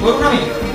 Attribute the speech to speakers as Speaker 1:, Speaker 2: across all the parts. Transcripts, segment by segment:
Speaker 1: Baru kami.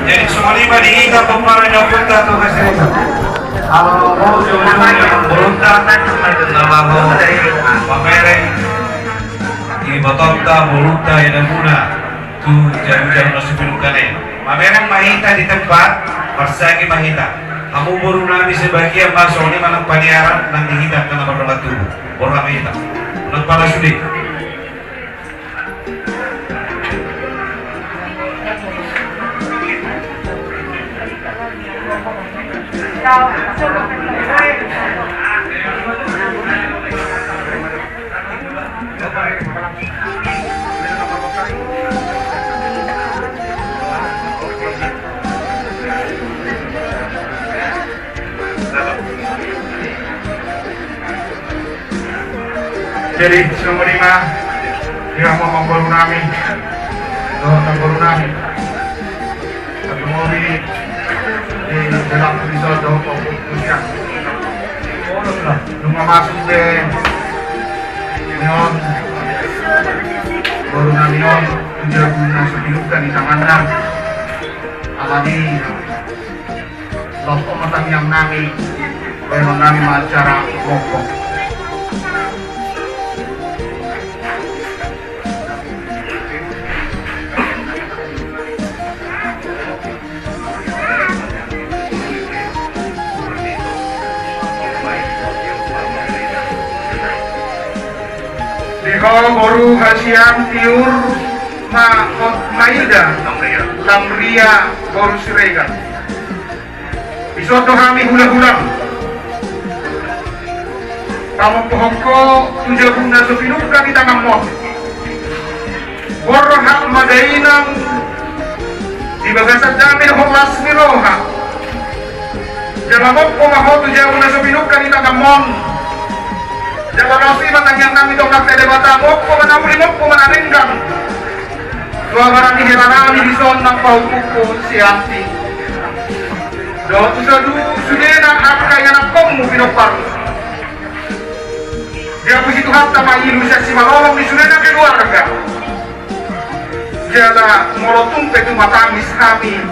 Speaker 2: Jadi semua lima diingat pemain yang punta tu kasi. Kalau mau yang berunta nama mau pamereng di botonta berunta yang muna tu jam-jam nasi pinukane. Pamereng mahita di tempat persagi mahita. Kamu baru nabi sebagian masuk ni malam paniaran nang dihita kena berdoa tubuh. Orang mahita. Nang pada sudi.
Speaker 1: Jadi nomor 5 yang mau membaru nami satu mobil di dalam episode fokusnya rumah masuk ke neon baru namion tujuh guna sebilukan di tangannya alami lompok matang yang nami memang nami acara pokok Dikau baru hasian tiur maida lamria baru siregan bisoto kami hula-hulang kamu pohonko tujuh guna sepinuka di tangan mo borhak madainang di bagasan jamin holas niroha jalamok pomaho tujuh guna sepinuka di tangan mo jalan nasi matang yang kami tongkak tede bata mokko manamuli mokko manarenggang dua barang di heranami di sonang paukuku sianti doa tusadu sudena akka yang nakommu pinopar dia puji Tuhan tama ilu saksi malolong di sudena keluarga jala molotung petu matamis kami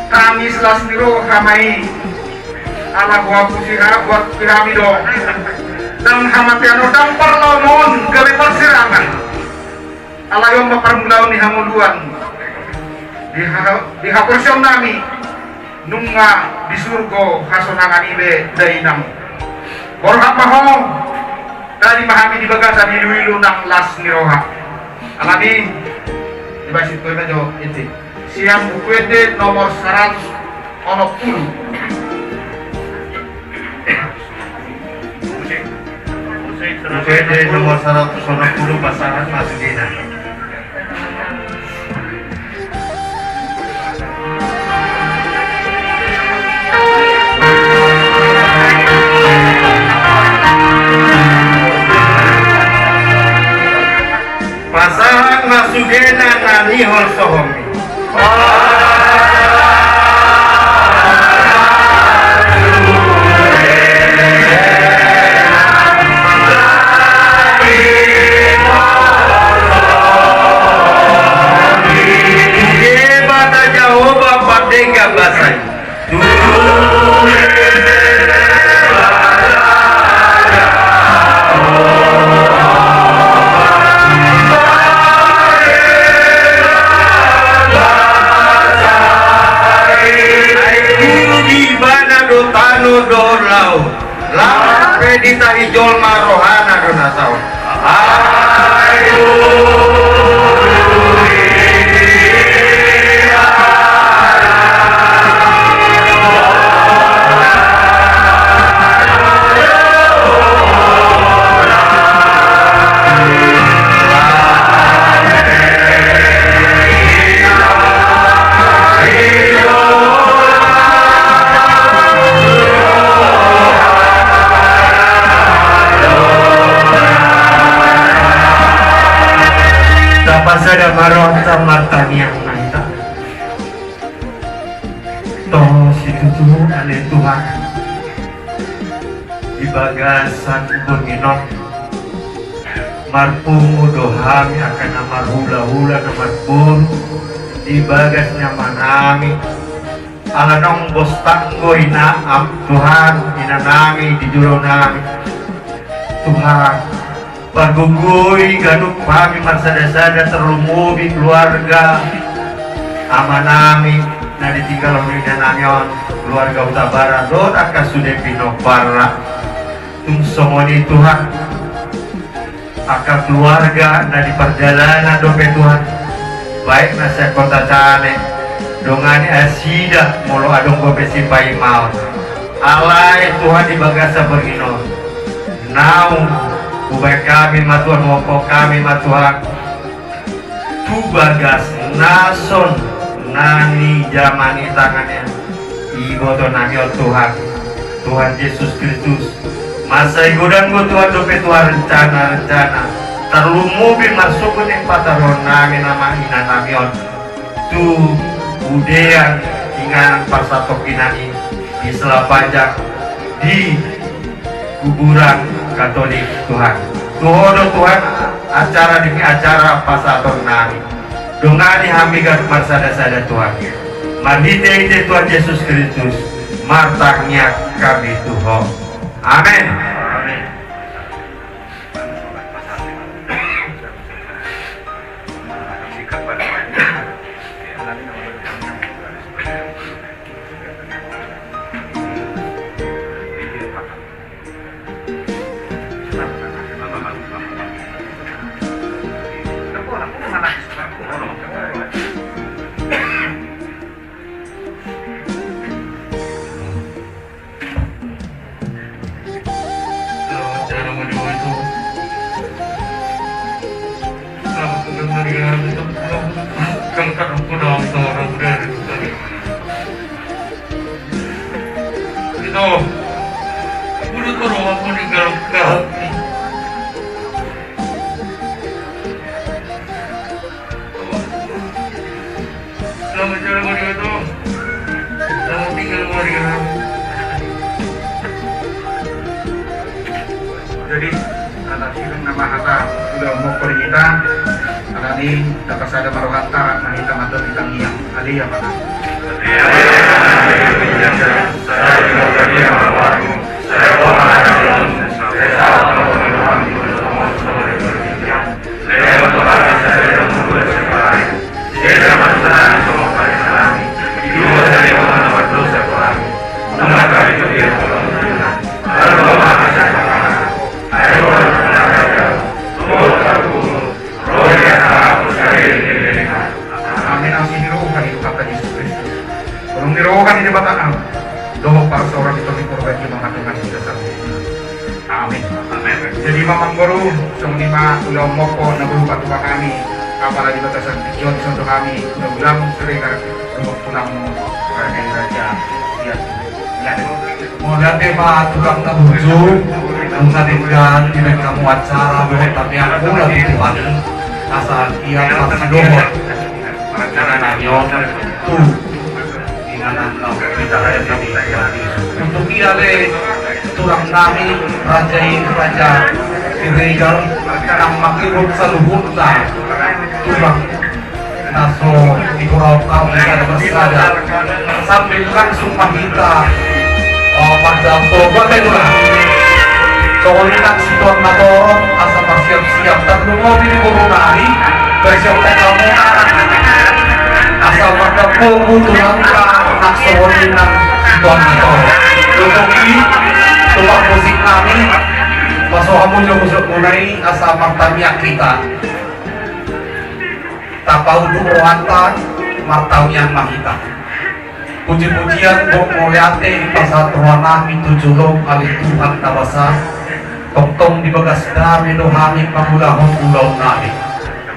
Speaker 1: tamis lasniro hamai ala buah kusira buat piramido dan hamatiano dampar lomon gelepas serangan alayong maparmulaw ni hamuluan di haporsyong nami nunga di surgo hasonangan ibe dainam borhak mahong dari mahami di bagasan ilu-ilu ng las niroha alami dibasit ko medyo iti siyang bukwede nomor 110
Speaker 2: UPD nomor 110 pasangan Masudina. Pasangan Masudina nani holsohomi. Dita hijol marohana donasau. Pasada maronta martani yang naita toh situ tuh ale Tuhan di bagasan benginok marpungu dohami akan namar hula-hula namar pun di bagasnya manami alanong bos tanggo ina Tuhan ina nami di juro nami Tuhan pagunggoy ganuk kami marsada-sada terlumubi keluarga ama nami na ditinggal oleh nananyon keluarga utabara doa kasude pinopara tungsongoni Tuhan aka keluarga na di perjalanan dope Tuhan baik na sa kota cane dongani asida molo adong gope sipai maut alai Tuhan di bagasa berginon naung ubay kami matuan moko kami matuan tu bagas nason nani jamani tangannya iboto nami Tuhan Tuhan Yesus Kristus Masa igudan ko tuwa dope tuwa rencana terlumubi masuk ke pataron nami nama ina namion tu budean ingan pasatok inani di Selapajak di kuburan Katolik Tuhan. Tuhodo Tuhan acara demi acara pasator nami dongani hamigat marsada-sada Tuhan. Mandite ite Tuhan Yesus Kristus martahnya kami Tuhan. Amin. Amin.
Speaker 1: Jadi anak silang nama hata sudah mau pergi kita anak ini dapat sada marohanta manita matur ditang yang ali ya mana di batanang doho para seorang itu diperbaiki mengatakan kita satu. Amin. Amin. Jadi mamang guru semua ulah moko na berupa tua kami apalagi batasan tujuan untuk kami udah ulang sering rumah pulang dari raja ya ya
Speaker 2: mau lihat pak tukang tabujung menghadirkan tidak kamu acara boleh tapi aku lagi Tuhan asal ia pasti doho rencana namion tuh untuk ia le tulang nami raja Iregal yang makhluk saluhut tulang naso di pulau kami ada bersada sambil langsung mahita pada toga kedua soalnya situan natorong asa siap-siap tak mau di hari bersiap kamu asal pada pogu tulang nak soalnya nak situan natorong Jokowi tulang musik kami pasok kamu jauh mulai asal martamia kita tapau durohanta martawian mahita puji-pujian bok moyate pasal tuanami tujulong kali Tuhan tabasa tong-tong di bagas dami dohami pamulahon ulau nami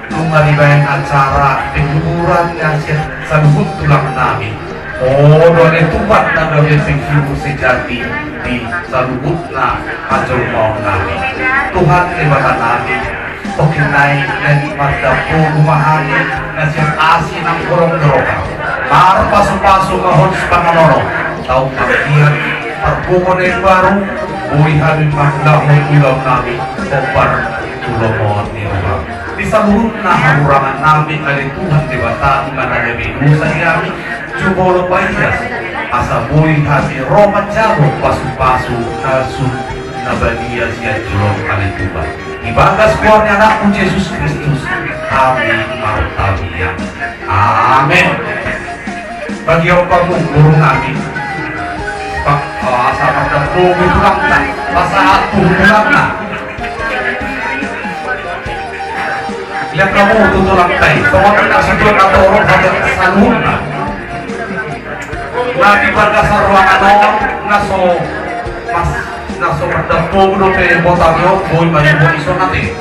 Speaker 2: mengalibayan acara pengkuburan yang saluhut tulang nami doa Tuhan na gawin pengkiru sejati di saluhut na ajol mau nami Tuhan ibatan nami Tokinay dan magdapo gumahani na siyang asin ang kurong-kurong para paso-paso mahon sa panganorong taong magdiyan parpungo na yung baro buhay hamin maglahon ilaw namin o par tulomon ni Ruang di saluhut na hamurangan namin alituhan di bata managamin sa iyami Jumolo Payas asa buhay hamin Roma Jabo paso-paso na sun na baliya siya julong alituhan ibagas kuarnya anakmu Yesus Kristus kami martabian amin bagi orang kamu guru kami asal pada tubuh tulangna pasal tubuh tulangna lihat kamu tutulang tay semua tidak situan atau orang pada salunna lagi pada ruangan orang ngaso mas naso berdapo do pe botagyo boy mari boy iso nate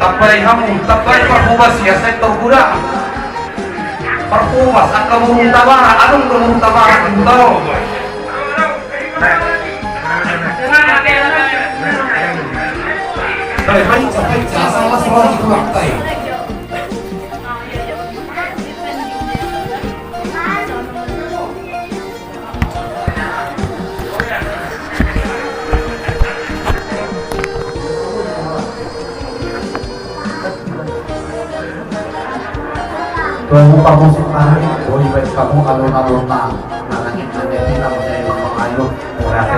Speaker 2: tapay hamu tapay parhubas ya sektor gura parhubas ang kamurong tabara anong kamurong tabara ng tao
Speaker 3: 入っちゃ朝はそのまま行くわったい Tuhan pamusik tarik, boleh baik kamu alun-alun na nangin nanti kamu saya mengayuh murah.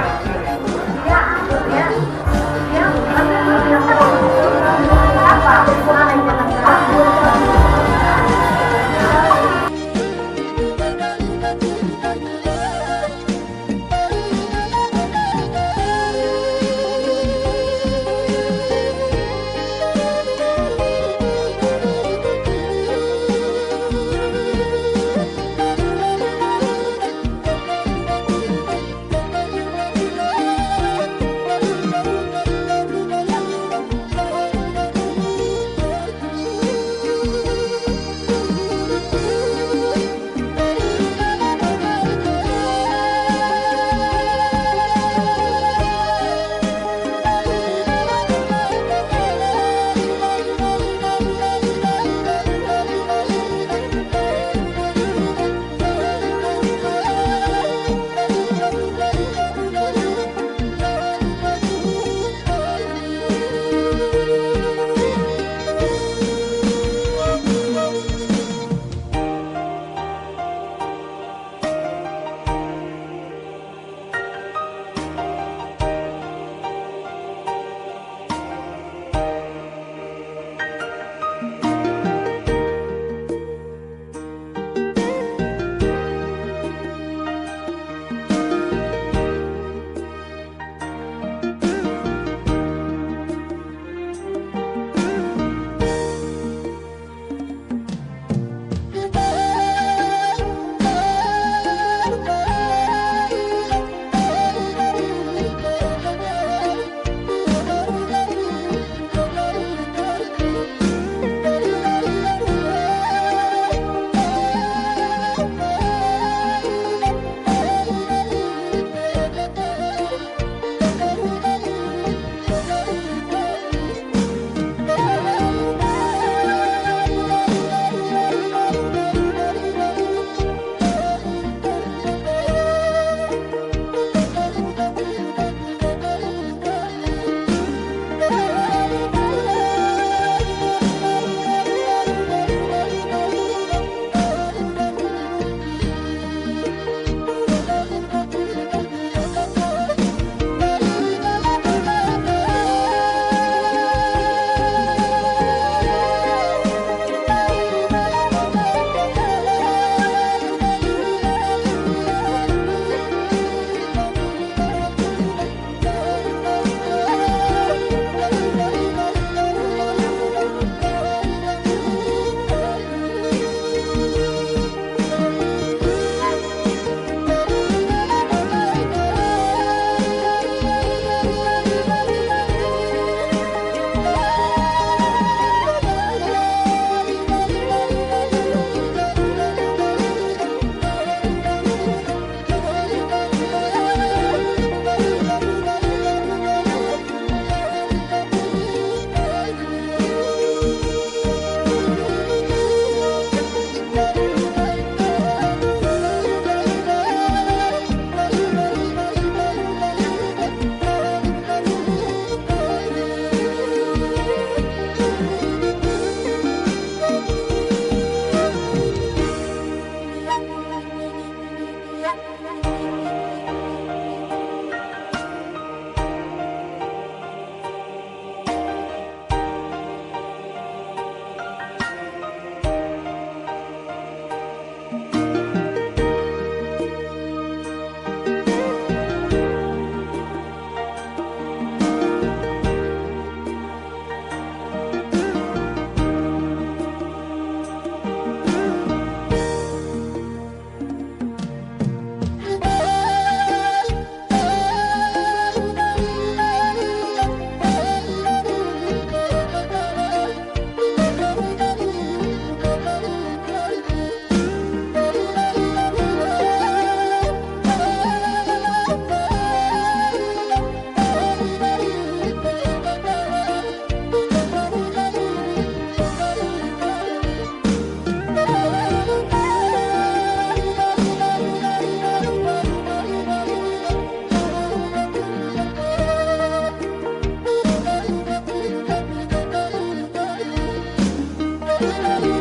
Speaker 4: Thank you.